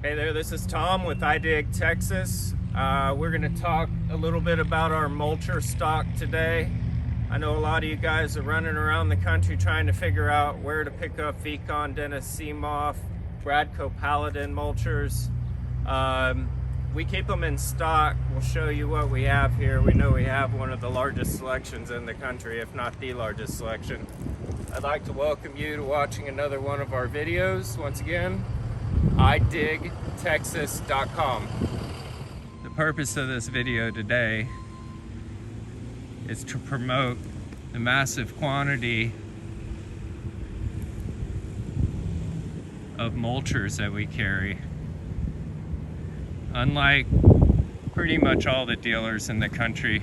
Hey there, this is Tom with iDig Texas. We're going to talk a little bit about our Mulcher stock today. I know a lot of you guys are running around the country trying to figure out where to pick up FECON, Dennis Seamoff, Bradco Paladin mulchers. We keep them in stock. We'll show you what we have here. We know we have one of the largest selections in the country, if not the largest selection. I'd like to welcome you to watching another one of our videos. Once again, idigtexas.com. The purpose of this video today is to promote the massive quantity of mulchers that we carry. Unlike pretty much all the dealers in the country,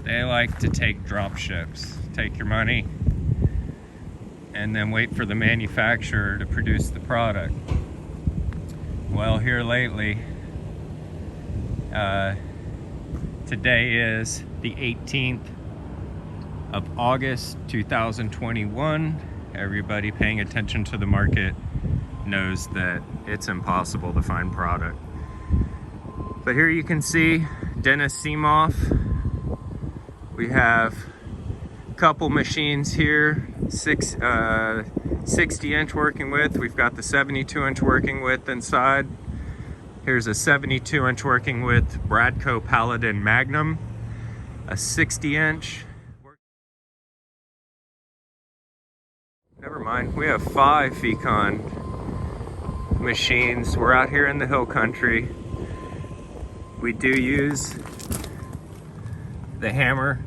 they like to take drop ships. Take your money and then wait for the manufacturer to produce the product. Well, here lately, today is the 18th of August 2021. Everybody paying attention to the market knows that it's impossible to find product. But here you can see Dennis Seamoff. We have a couple machines here, 60-inch working width. We've got the 72-inch working width inside. Here's a 72-inch working width Bradco Paladin Magnum, a 60-inch. Never mind, we have 5 FECON machines. We're out here in the hill country. We do use the hammer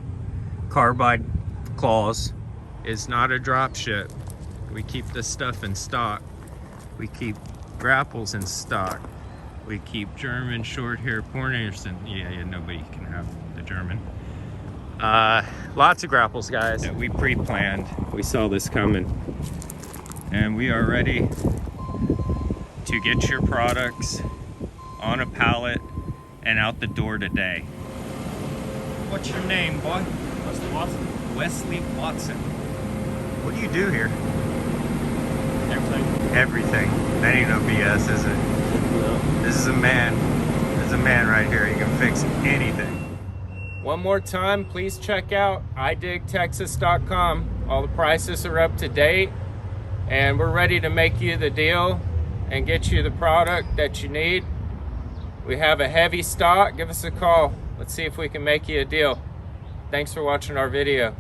carbide claws. It's not a drop ship. We keep this stuff in stock. We keep grapples in stock. We keep German short hair pointers, and yeah, nobody can have the German. Lots of grapples, guys, that we pre-planned. We saw this coming, and we are ready to get your products on a pallet and out the door today. What's your name, boy? Wesley Watson. Wesley Watson. What do you do here? Everything. Everything. That ain't no BS, is it? No. This is a man. There's a man right here. He can fix anything. One more time, please check out idigtexas.com. All the prices are up to date, and we're ready to make you the deal and get you the product that you need. We have a heavy stock. Give us a call. Let's see if we can make you a deal. Thanks for watching our video.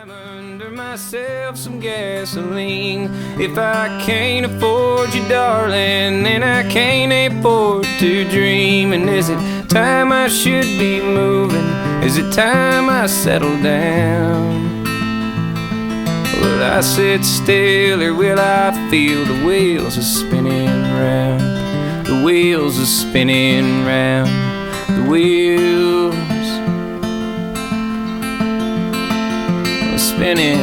Under myself some gasoline. If I can't afford you, darling, then I can't afford to dream. And is it time I should be moving? Is it time I settle down? Will I sit still, or will I feel the wheels are spinning round? The wheels are spinning round. The wheels are spinning